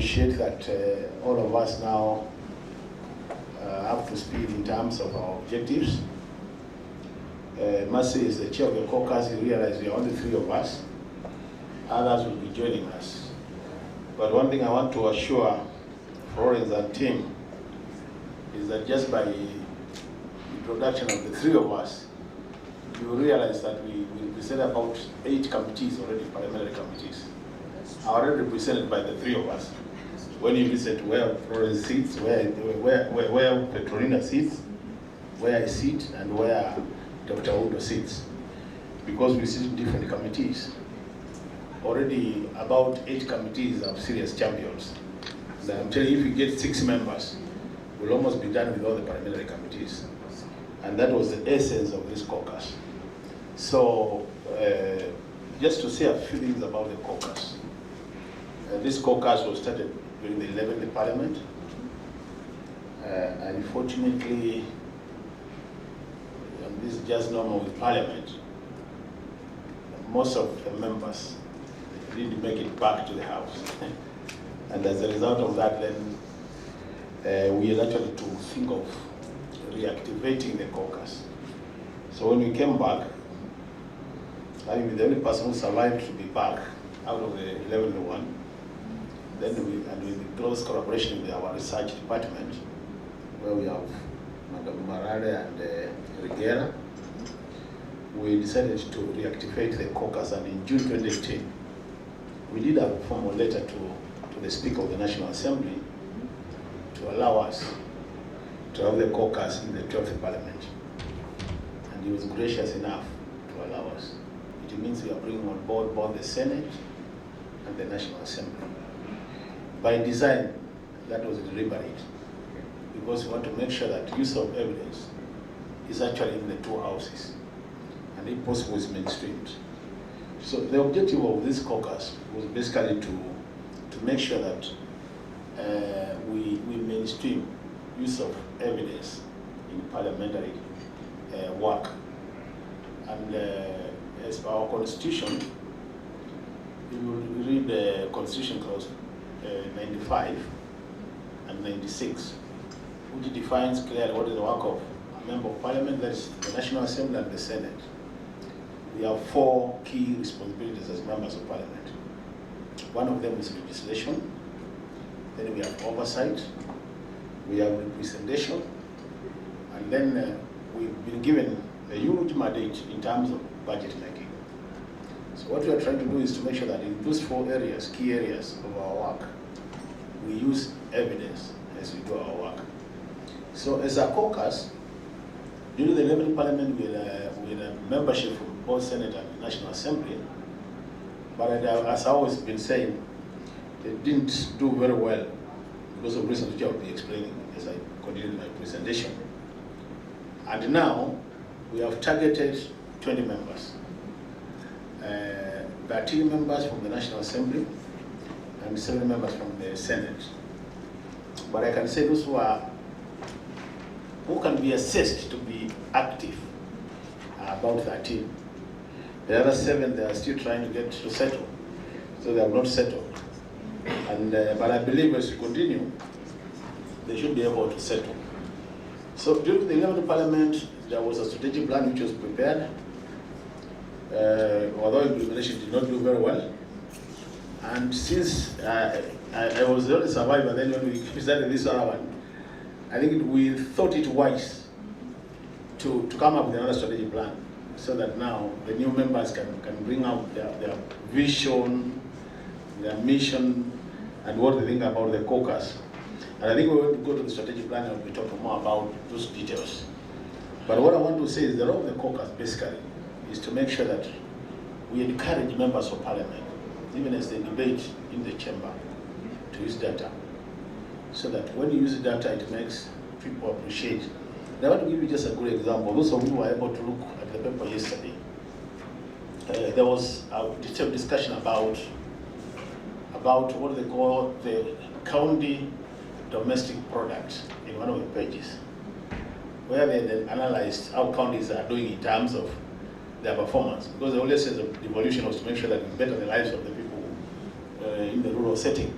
appreciate that all of us now up to speed in terms of our objectives. Mercy is the chair of the caucus. You realize we are only 3 of us. Others will be joining us. But one thing I want to assure Florence and team is that just by the introduction of the 3 of us, you realize that we represent about 8 committees already, parliamentary committees, are already represented by the 3 of us. When you listen to where Florence sits, where Petrolina sits, where I sit, and where Dr. Udo sits, because we sit in different committees. Already about 8 committees have serious champions. And I'm telling you, if we get 6 members, we'll almost be done with all the parliamentary committees. And that was the essence of this caucus. So, just to say a few things about the caucus. This caucus was started during the 11th Parliament. Unfortunately, and this is just normal with Parliament, most of the members didn't make it back to the House. And as a result of that, then we had actually to think of reactivating the caucus. So when we came back, I mean, the only person who survived to be back out of the 11th one, then and with close collaboration with our research department, where we have Madam Marare and Rigera, we decided to reactivate the caucus, and in June 2018, we did a formal letter to the Speaker of the National Assembly to allow us to have the caucus in the 12th Parliament. And he was gracious enough to allow us. It means we are bringing on board both the Senate and the National Assembly. By design, that was deliberate, because we want to make sure that use of evidence is actually in the 2 houses, and if possible is mainstreamed. So the objective of this caucus was basically to make sure that we mainstream use of evidence in parliamentary work. And as per our constitution, you will read the constitution clause 95 and 96, which defines clearly what is the work of a member of parliament, that is the National Assembly and the Senate. We have 4 key responsibilities as members of parliament. One of them is legislation, then we have oversight, we have representation, and then we've been given a huge mandate in terms of budget making. So what we are trying to do is to make sure that in those 4 areas, key areas of our work, we use evidence as we do our work. So as a caucus, during the 11th Parliament, we had a membership from both Senate and the National Assembly, but as I've always been saying, they didn't do very well because of reasons which I will be explaining as I continue my presentation. And now, we have targeted 20 members. 13 members from the National Assembly and 7 members from the Senate. But I can say those who can be assessed to be active are about 13. The other 7, they are still trying to get to settle, so they have not settled. And but I believe as we continue, they should be able to settle. So during the 11th Parliament, there was a strategic plan which was prepared. Although implementation did not do very well. And since I was the only survivor, then when we started this other one, I think we thought it wise to come up with another strategic plan, so that now the new members can bring out their vision, their mission, and what they think about the caucus. And I think we're going to go to the strategic plan and we'll be talking more about those details. But what I want to say is the role of the caucus basically is to make sure that we encourage members of parliament, even as they debate in the chamber, to use data. So that when you use data, it makes people appreciate. And I want to give you just a good example. Those of you who were able to look at the paper yesterday, there was a detailed discussion about what they call the county domestic product in one of the pages, where they then analyzed how counties are doing in terms of their performance. Because the only sense of devolution was to make sure that we better the lives of the people in the rural setting.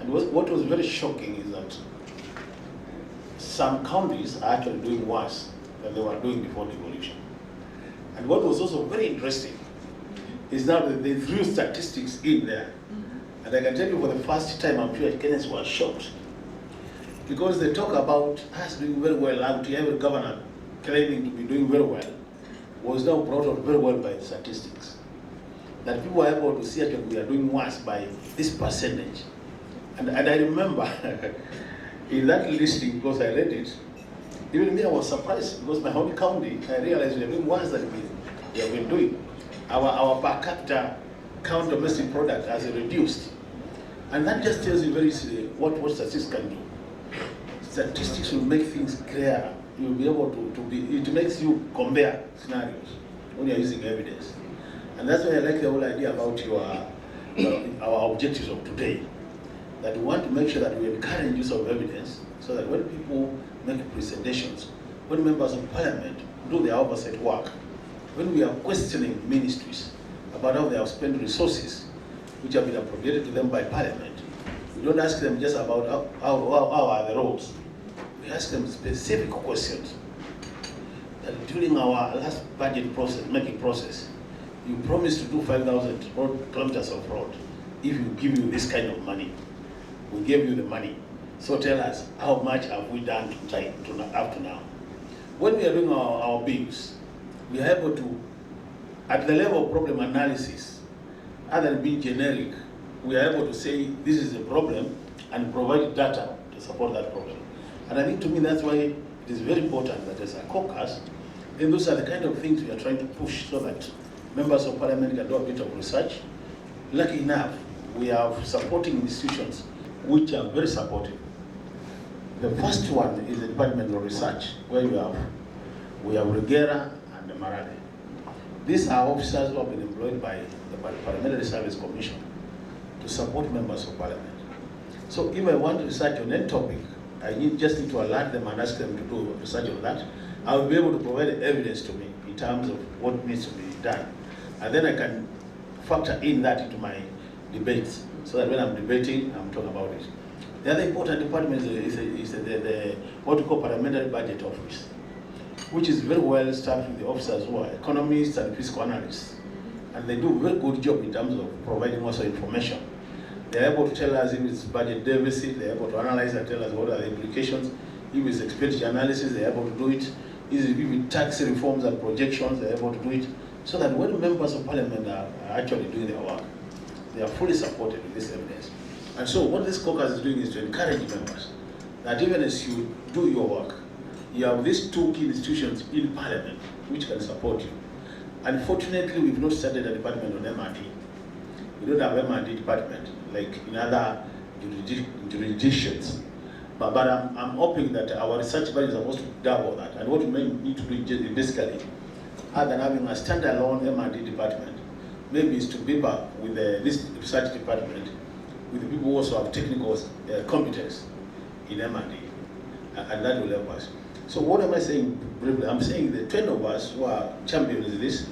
And what was very shocking is that some counties are actually doing worse than they were doing before devolution. And what was also very interesting is now that they threw statistics in there. And I can tell you for the first time, I'm sure Kenyans were shocked. Because they talk about us doing very well, and every governor claiming to be doing very well, was now brought out very well by the statistics. That people were able to see actually we are doing worse by this percentage. And I remember in that listing, because I read it, even me, I was surprised because my own county, I realized we are doing worse than we have been doing. Our per capita count domestic product has reduced. And that just tells you very what statistics can do. Statistics will make things clearer. You'll be able it makes you compare scenarios when you're using evidence. And that's why I like the whole idea about our objectives of today. That we want to make sure that we encourage use of evidence so that when people make presentations, when members of parliament do their oversight work, when we are questioning ministries about how they have spent resources which have been appropriated to them by parliament, we don't ask them just about how are the roads. We ask them specific questions. That during our last budget making process, you promised to do 5,000 kilometers of road if we give you this kind of money. We gave you the money. So tell us, how much have we done up to now? When we are doing our bills, we are able to, at the level of problem analysis, other than being generic, we are able to say this is a problem and provide data to support that problem. And I think to me that's why it is very important that as a caucus, then those are the kind of things we are trying to push so that members of parliament can do a bit of research. Lucky enough, we have supporting institutions which are very supportive. The first one is the Department of Research, where we have Regera and Marade. These are officers who have been employed by the Parliamentary Service Commission to support members of parliament. So if I want to research on any topic, I just need to alert them and ask them to do research on that. I will be able to provide evidence to me in terms of what needs to be done. And then I can factor in that into my debates, so that when I'm debating, I'm talking about it. The other important department is the what we call Parliamentary Budget Office, which is very well staffed with the officers who are economists and fiscal analysts. And they do a very good job in terms of providing also information. They're able to tell us if it's budget deficit, they're able to analyze and tell us what are the implications. If it's expenditure analysis, they're able to do it. If it's tax reforms and projections, they're able to do it. So that when members of parliament are actually doing their work, they are fully supported with this evidence. And so what this caucus is doing is to encourage members that even as you do your work, you have these two key institutions in parliament which can support you. Unfortunately, we've not started a department on MRD. We don't have MRD department like in other jurisdictions. But I'm hoping that our research budget is supposed to double that. And what we may need to do basically, other than having a standalone MRD department, maybe is to beef up with this research department with the people who also have technical competence in MRD, and that will help us. So what am I saying briefly? I'm saying the 10 of us who are champions in this,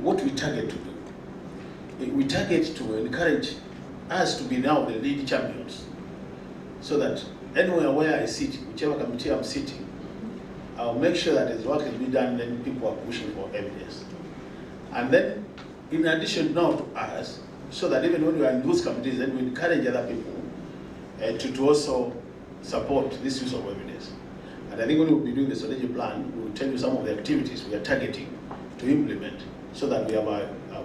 what we target to do. We target to encourage us to be now the lead champions, so that anywhere where I sit, whichever committee I'm sitting, I'll make sure that as work is being done, then people are pushing for evidence. And then, in addition now to us, so that even when we are in those committees, then we encourage other people to also support this use of evidence. And I think when we'll be doing the strategic plan, we will tell you some of the activities we are targeting to implement, so that we have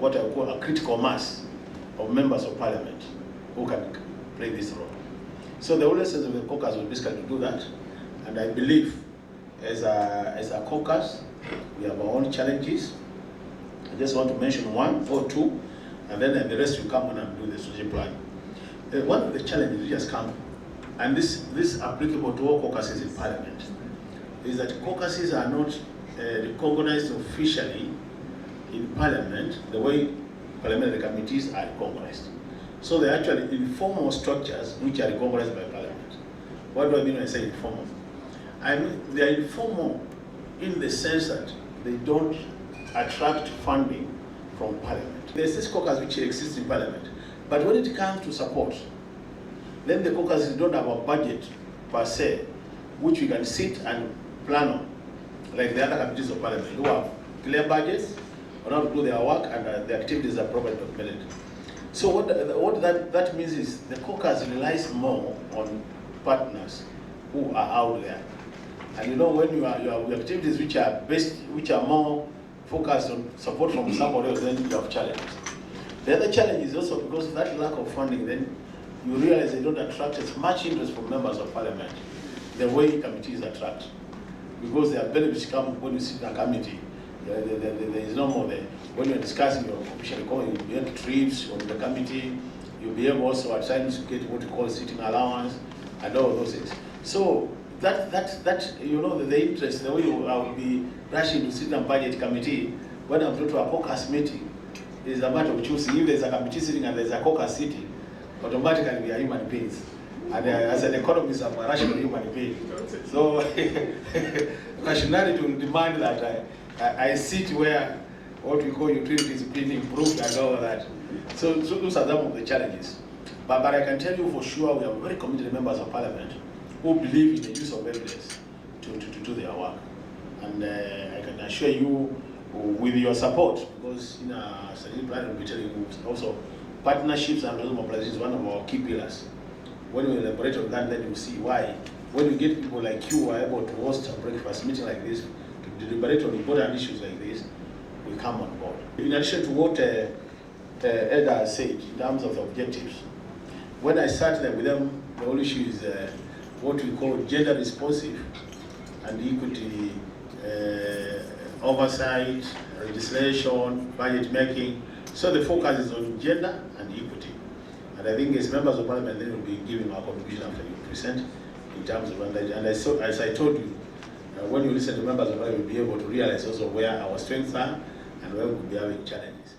what I call a critical mass of members of parliament who can play this role. So the whole essence of the caucus will basically do that. And I believe as a caucus, we have our own challenges. I just want to mention one or two, and then the rest will come when I'm doing the strategic plan. One of the challenges which has come, and this is applicable to all caucuses in parliament, is that caucuses are not recognized officially in parliament the way parliamentary committees are recognized. So they're actually informal structures which are recognized by parliament. What do I mean when I say informal? I mean they are informal in the sense that they don't attract funding from parliament. There's this caucus which exists in parliament, but when it comes to support, Then the caucuses don't have a budget per se, which we can sit and plan on, like the other committees of Parliament, who have clear budgets on how to do their work and the activities are properly documented. So what that means is the caucus relies more on partners who are out there. And you know, when you have activities which are more focused on support from somebody else, then you have challenges. The other challenge is also because of that lack of funding, then you realize they don't attract as much interest from members of Parliament the way committees attract. Because their benefits come when you sit in a committee. There is no more there. When you're discussing your official economy, you'll get trips on the committee. You'll be able also at times to get what you call sitting allowance and all those things. So that you know, the interest, the way I will be rushing to sit on budget committee when I'm brought to a caucus meeting is a matter of choosing. If there's a committee sitting and there's a caucus sitting, automatically we are human beings. And as an economist, I'm a rational human being. So rationality will demand that I sit where what we call utilities being improved and all that. So those are some of the challenges. But I can tell you for sure we are very committed members of Parliament who believe in the use of evidence to do their work. And I can assure you, with your support, because in a strategic plan will be telling you also partnerships and resource mobilization is one of our key pillars. When we elaborate on that, then you see why. When you get people like you who are able to host a breakfast meeting like this, to deliberate on important issues like this, we come on board. In addition to what Eda said in terms of objectives, when I sat there with them, the whole issue is what we call gender responsive and equity oversight, legislation, budget making. So the focus is on gender and equity. And I think as members of Parliament, they will be giving our contribution after you present in terms of and as I told you, when you listen to members of Parliament, you'll be able to realize also where our strengths are and where we could be having challenges.